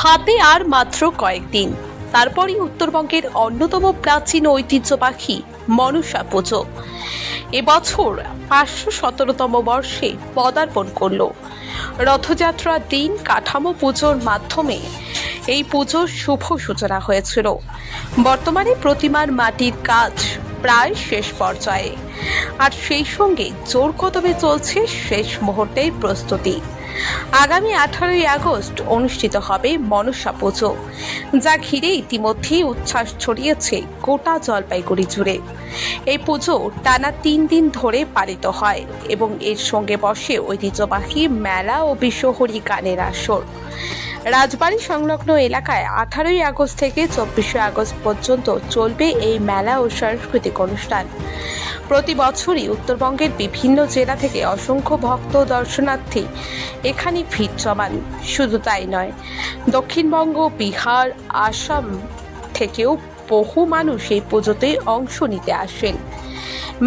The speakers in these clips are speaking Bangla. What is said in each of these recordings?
হাতে আর মাত্র কয়েকদিন, তারপরই উত্তরবঙ্গের অন্যতম প্রাচীন ঐতিহ্যবাহী মনসা পুজো এবছর 517তম বর্ষে পদার্পণ করল। রথযাত্রার দিন কাঠামো পুজোর মাধ্যমে এই পুজোর শুভ সূচনা হয়েছিল। বর্তমানে প্রতিমার মাটির কাজ প্রায় শেষ পর্যায়ে, আর সেই সঙ্গে জোর কদমে চলছে শেষ মুহূর্তের প্রস্তুতি। আগামী 18ই আগস্ট অনুষ্ঠিত হবে মনসা পুজো, যা ঘিরে ইতিমধ্যেই উচ্ছ্বাস ছড়িয়েছে গোটা জলপাইগুড়ি জুড়ে। এই পুজো টানা 3 দিন ধরে পালিত হয় এবং এর সঙ্গে বসে ঐতিহ্যবাহী মেলা ও বিশ্বহরি গানের আসর। রাজবাড়ী সংলগ্ন এলাকায় 18ই আগস্ট থেকে 24শে আগস্ট পর্যন্ত চলবে এই মেলা ও সাংস্কৃতিক অনুষ্ঠান। প্রতি বছরই উত্তরবঙ্গের বিভিন্ন জেলা থেকে অসংখ্য ভক্ত দর্শনার্থী এখানে ভিড় জমান। শুধু তাই নয়, দক্ষিণবঙ্গ, বিহার, আসাম থেকেও বহু মানুষ এই পুজোতে অংশ নিতে আসেন।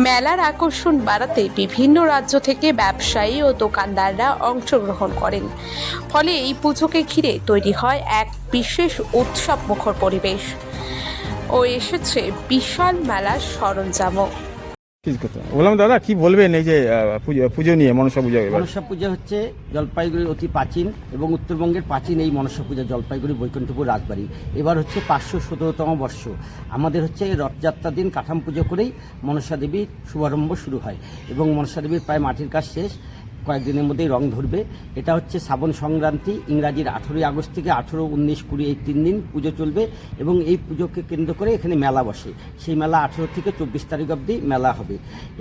মেলার আকর্ষণ বাড়াতে বিভিন্ন রাজ্য থেকে ব্যবসায়ী ও দোকানদাররা অংশগ্রহণ করেন। ফলে এই পুজোকে ঘিরে তৈরি হয় এক বিশেষ উৎসব মুখর পরিবেশ ও এসেছে বিশাল মেলার সরঞ্জামও। বললাম দাদা, কি বলবেন এই যে পুজো নিয়ে, মনসা পুজো? মনসা পূজা হচ্ছে জলপাইগুড়ির অতি প্রাচীন এবং উত্তরবঙ্গের প্রাচীন এই মনসা পূজা জলপাইগুড়ি বৈকুণ্ঠপুর রাজবাড়ি। এবার হচ্ছে 517তম বর্ষ। আমাদের হচ্ছে রথযাত্রার দিন কাঠাম পুজো করেই মনসা দেবীর শুভারম্ভ শুরু হয় এবং মনসা দেবীর প্রায় মাটির কাজ শেষ, কয়েকদিনের মধ্যেই রং ধরবে। এটা হচ্ছে শ্রাবণ সংক্রান্তি, ইংরাজির 18ই আগস্ট থেকে 18, 19, 20 এই 3 দিন পুজো চলবে এবং এই পুজোকে কেন্দ্র করে এখানে মেলা বসে। সেই মেলা 18 থেকে 24 তারিখ অবধি মেলা হবে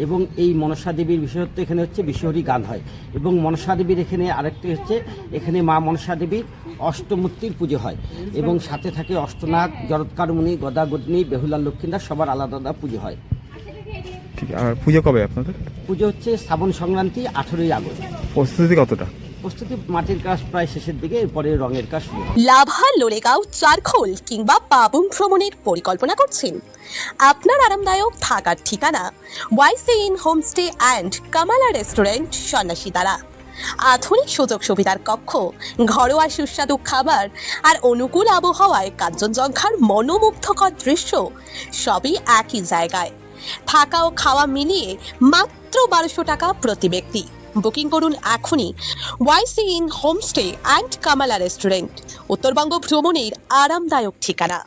এবং এই মনসা দেবীর বিশেষত্ব এখানে হচ্ছে বিশ্বহরি গান হয় এবং মনসা দেবীর এখানে আরেকটি হচ্ছে এখানে মা মনসা দেবীর অষ্টমূর্তির পুজো হয় এবং সাথে থাকে অষ্টনাগ, জরৎকারমণি, গদা গদনী, বেহুলা লক্ষ্মীন্দর, সবার আলাদা আলাদা পুজো হয়। ঠিক। আর পুজো কবে আপনাদের? পুজো হচ্ছে শ্রাবণ সংক্রান্তি 18ই আগস্ট। প্রস্তুতি কতটা? প্রস্তুতি মাটির কাজ প্রায় শেষের দিকে, এরপরে রঙের কাজ শুরু। লাভা, লোলেগাঁও, চারখোল কিংবা পাবং ভ্রমণের পরিকল্পনা করছেন? আপনার আরামদায়ক থাকার ঠিকানা YC inn homestay and Kamala restaurant, Sannyasitara. আধুনিক সুযোগ সুবিধার কক্ষ, ঘরোয়া সুস্বাদু খাবার আর অনুকূল আবহাওয়ায় কাঞ্চনজঙ্ঘার মনোমুগ্ধকর দৃশ্য সবই একই জায়গায়। থাকা ও খাওয়া মিলিয়ে মাত্র 1200 টাকা প্রতি ব্যক্তি। বুকিং করুন এখনই YC inn homestay and Kamala restaurant, Uttarbanga ভ্রমণের আরামদায়ক ঠিকানা।